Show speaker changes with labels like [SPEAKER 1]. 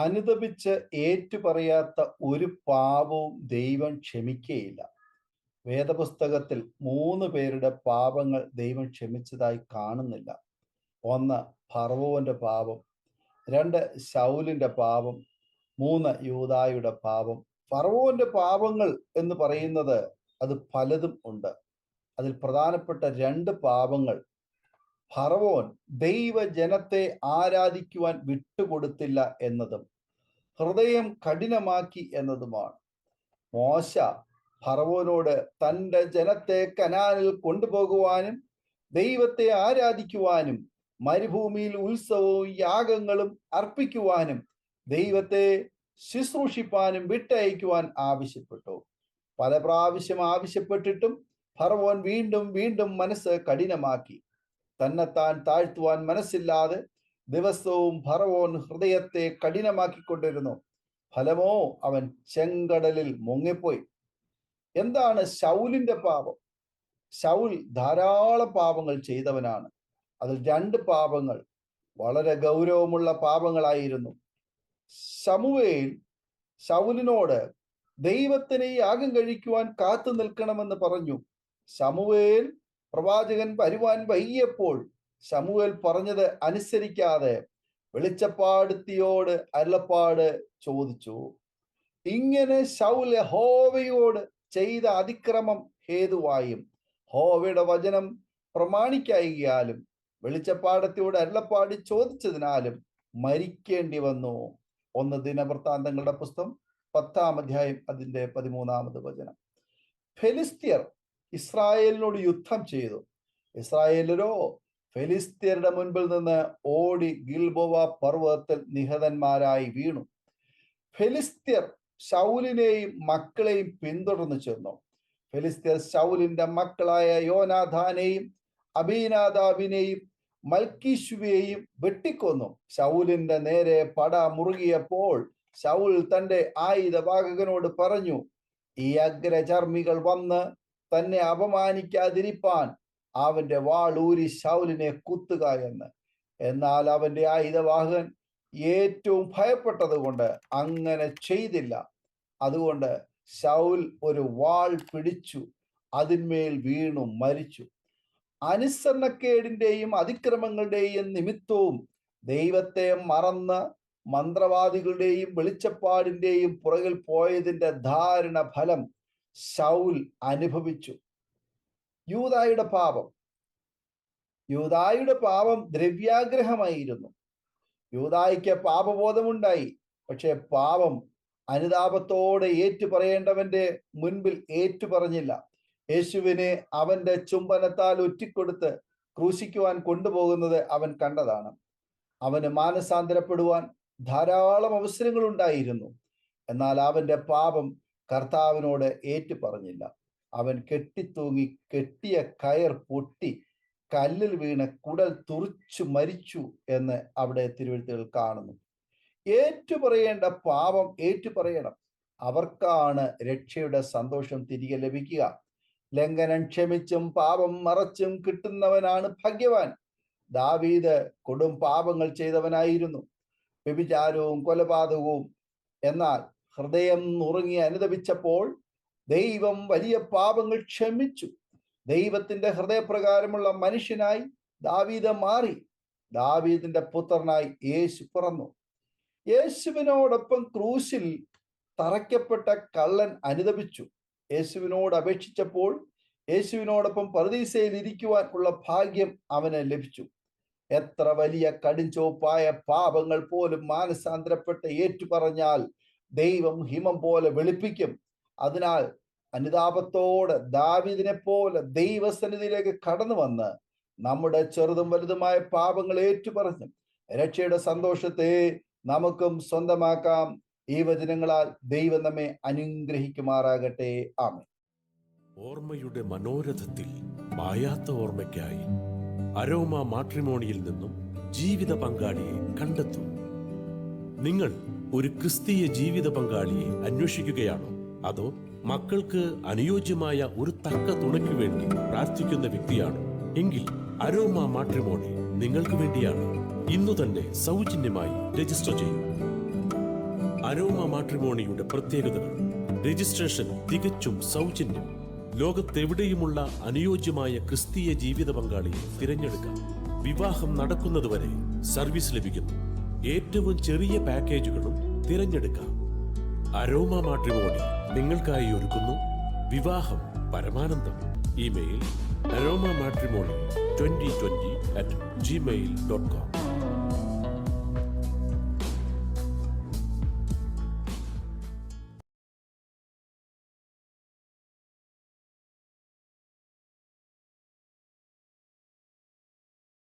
[SPEAKER 1] അനുതപിച്ച് ഏറ്റുപറയാത്ത ഒരു പാപവും ദൈവം ക്ഷമിക്കുകയില്ല. വേദപുസ്തകത്തിൽ 3 പേരുടെ പാപങ്ങൾ ദൈവം ക്ഷമിച്ചതായി കാണുന്നില്ല. 1 ഫറവോന്റെ പാപം, 2 ശൗലിന്റെ പാപം, 3 യൂദായുടെ പാപം. ഫറവോന്റെ പാപങ്ങൾ എന്ന് പറയുന്നത് അത് പലതും ഉണ്ട്. അതിൽ പ്രധാനപ്പെട്ട 2 പാപങ്ങൾ, ഫറവോൻ ദൈവജനത്തെ ആരാധിക്കുവാൻ വിട്ടുകൊടുത്തില്ല എന്നതും ഹൃദയം കഠിനമാക്കി എന്നതുമാണ്. മോശ ഫറവോനോട് തൻ്റെ ജനത്തെ കനാനിൽ കൊണ്ടുപോകുവാനും ദൈവത്തെ ആരാധിക്കുവാനും മരുഭൂമിയിൽ ഉത്സവവും യാഗങ്ങളും അർപ്പിക്കുവാനും ദൈവത്തെ ശുശ്രൂഷിപ്പാനും വിട്ടയക്കുവാൻ ആവശ്യപ്പെട്ടു. പല പ്രാവശ്യം ആവശ്യപ്പെട്ടിട്ടും ഫറവോൻ വീണ്ടും വീണ്ടും മനസ്സ് കഠിനമാക്കി. തന്നെത്താൻ താഴ്ത്തുവാൻ മനസ്സില്ലാതെ ദിവസവും ഫറവോൻ ഹൃദയത്തെ കഠിനമാക്കിക്കൊണ്ടിരുന്നു. ഫലമോ അവൻ ചെങ്കടലിൽ മുങ്ങിപ്പോയി. എന്താണ് ശൗലിന്റെ പാപം? ശൗൽ ധാരാളം പാപങ്ങൾ ചെയ്തവനാണ്. അതിൽ 2 പാപങ്ങൾ വളരെ ഗൗരവമുള്ള പാപങ്ങളായിരുന്നു. ശമൂവേൽ ശൗലിനോട് ദൈവത്തിന് യാഗം കഴിക്കുവാൻ കാത്തു നിൽക്കണമെന്ന് പറഞ്ഞു. ശമൂവേൽ പ്രവാചകൻ വരുവാൻ വൈകിയപ്പോൾ ശമൂവേൽ പറഞ്ഞത് അനുസരിക്കാതെ വെളിച്ചപ്പാടുത്തിയോട് അരുളപ്പാട് ചോദിച്ചു. ഇങ്ങനെ ശൗൽ യഹോവയോട് ചെയ്ത അതിക്രമം ഹേതുവായും യഹോവയുടെ വചനം പ്രമാണിക്കായികയാലും വെളിച്ചപ്പാടത്തിയോട് അരുളപ്പാട് ചോദിച്ചതിനാലും മരിക്കേണ്ടി വന്നു. 1 ദിനവൃത്താന്തങ്ങളുടെ പുസ്തകം 10-ാം അധ്യായം അതിൻ്റെ 13-ാമത് വചനം. ഫെലിസ്ത്യർ ഇസ്രായേലിനോട് യുദ്ധം ചെയ്തു. ഇസ്രായേലരോ ഫെലിസ്ത്യരുടെ മുൻപിൽ നിന്ന് ഓടി ഗിൽബോവ പർവ്വതത്തിൽ നിഹതന്മാരായി വീണു. ഫെലിസ്ത്യർ ശൗലിനെയും മക്കളെയും പിന്തുടർന്നു ചെന്നു. ഫെലിസ്ത്യർ ശൗലിന്റെ മക്കളായ യോനാഥാനെയും അബീനാദാബിനെയും മൽക്കീശുവിനെയും വെട്ടിക്കൊന്നു. ശൗലിന്റെ നേരെ പട മുറുകിയപ്പോൾ ശൗൽ തന്റെ ആയുധവാഹകനോട് പറഞ്ഞു, ഈ അഗ്രചർമ്മികൾ വന്ന് തന്നെ അപമാനിക്കാതിരിപ്പാൻ അവന്റെ വാളൂരി ശൗലിനെ കുത്തുക എന്ന്. എന്നാൽ അവന്റെ ആയുധവാഹകൻ ഏറ്റവും ഭയപ്പെട്ടത് കൊണ്ട് അങ്ങനെ ചെയ്തില്ല. അതുകൊണ്ട് ശൗൽ ഒരു വാൾ പിടിച്ചു അതിന്മേൽ വീണു മരിച്ചു. അനുസരണക്കേടിന്റെയും അതിക്രമങ്ങളുടെയും നിമിത്തവും ദൈവത്തെ മറന്ന് മന്ത്രവാദികളുടെയും വെളിച്ചപ്പാടിന്റെയും പുറകിൽ പോയതിന്റെ ദാരുണ ഫലം ശൗൽ അനുഭവിച്ചു. യൂദായുടെ പാപം. യൂദായുടെ പാപം ദ്രവ്യാഗ്രഹമായിരുന്നു. യൂദായ്ക്ക് പാപബോധമുണ്ടായി. പക്ഷെ പാപം അനുതാപത്തോടെ ഏറ്റുപറയേണ്ടവന്റെ മുൻപിൽ ഏറ്റുപറഞ്ഞില്ല. യേശുവിനെ അവന്റെ ചുംബനത്താൽ ഒറ്റിക്കൊടുത്ത് ക്രൂശിക്കുവാൻ കൊണ്ടുപോകുന്നത് അവൻ കണ്ടതാണ്. അവന് മാനസാന്തരപ്പെടുവാൻ ധാരാളം അവസരങ്ങൾ ഉണ്ടായിരുന്നു. എന്നാൽ അവന്റെ പാപം കർത്താവിനോട് ഏറ്റുപറഞ്ഞില്ല. അവൻ കെട്ടിത്തൂങ്ങി കെട്ടിയ കയർ പൊട്ടി കല്ലിൽ വീണ് കുടൽ തുറിച്ചു മരിച്ചു എന്ന് അവിടെ തിരുവെഴുത്തുകൾ കാണുന്നു. ഏറ്റുപറയേണ്ട പാപം ഏറ്റുപറയണം. അവർക്കാണ് രക്ഷയുടെ സന്തോഷം തിരികെ ലഭിക്കുക. ലംഘനം ക്ഷമിച്ചും പാപം മറച്ചും കിട്ടുന്നവനാണ് ഭാഗ്യവാൻ. ദാവീദ് കൊടും പാപങ്ങൾ ചെയ്തവനായിരുന്നു, വ്യഭിചാരവും കൊലപാതകവും. എന്നാൽ ഹൃദയം നുറുങ്ങി അനുതപിച്ചപ്പോൾ ദൈവം വലിയ പാപങ്ങൾ ക്ഷമിച്ചു. ദൈവത്തിന്റെ ഹൃദയപ്രകാരമുള്ള മനുഷ്യനായി ദാവീദ് മാറി. ദാവീദിന്റെ പുത്രനായി യേശു പിറന്നു. യേശുവിനോടൊപ്പം ക്രൂശിൽ തറയ്ക്കപ്പെട്ട കള്ളൻ അനുതപിച്ചു. യേശുവിനോട് അപേക്ഷിച്ചപ്പോൾ യേശുവിനോടൊപ്പം പറുദീസയിൽ ഇരിക്കുവാൻ ഉള്ള ഭാഗ്യം അവന് ലഭിച്ചു. എത്ര വലിയ കടുംചോപ്പായ പാപങ്ങൾ പോലും മാനസാന്തരപ്പെട്ട് ഏറ്റുപറഞ്ഞാൽ ദൈവം ഹിമം പോലെ വെളുപ്പിക്കും. അതിനാൽ അനുതാപത്തോടെ ദാവീദിനെ പോലെ ദൈവസന്നിധിയിലേക്ക് കടന്നു വന്ന് നമ്മുടെ ചെറുതും വലുതുമായ പാപങ്ങൾ ഏറ്റുപറഞ്ഞ് രക്ഷയുടെ സന്തോഷത്തെ നമുക്കും സ്വന്തമാക്കാം. ഈ വചനങ്ങളാൽ ദൈവം നമ്മെ അനുഗ്രഹിക്കുമാറാകട്ടെ. ആമേൻ.
[SPEAKER 2] ഓർമ്മയുടെ മനോരഥത്തിൽ മായാത്ത ഓർമ്മയ്ക്കായി അരോമ മാട്രിമോണിയിൽ നിന്നും ജീവിത പങ്കാളിയെ കണ്ടെത്തൂ. നിങ്ങൾ ഒരു ക്രിസ്തീയ ജീവിത പങ്കാളിയെ അന്വേഷിക്കുകയാണോ? അതോ മക്കൾക്ക് അനുയോജ്യമായ ഒരു തക്ക തുണയ്ക്കു വേണ്ടി പ്രാർത്ഥിക്കുന്ന വ്യക്തിയാണോ? എങ്കിൽ അരോമ മാട്രിമോണി നിങ്ങൾക്ക് വേണ്ടിയാണ്. ഇന്നു തന്നെ സൗജന്യമായി രജിസ്റ്റർ ചെയ്യൂ. അരോമ മാട്രിമോണിയുടെ പ്രത്യേകതകൾ. രജിസ്ട്രേഷൻ തികച്ചും സൗജന്യം. ലോകത്തെവിടെയുമുള്ള അനുയോജ്യമായ ക്രിസ്തീയ ജീവിത പങ്കാളിയെ തിരഞ്ഞെടുക്കാം. വിവാഹം നടക്കുന്നതുവരെ സർവീസ് ലഭിക്കുന്നു. ഏറ്റവും ചെറിയ പാക്കേജുകളും തിരഞ്ഞെടുക്കാം. അരോമ മാട്രിമോണി നിങ്ങൾക്കായി ഒരുക്കുന്നു വിവാഹം പരമാനന്ദം. Email aroma matrimony2020@gmail.com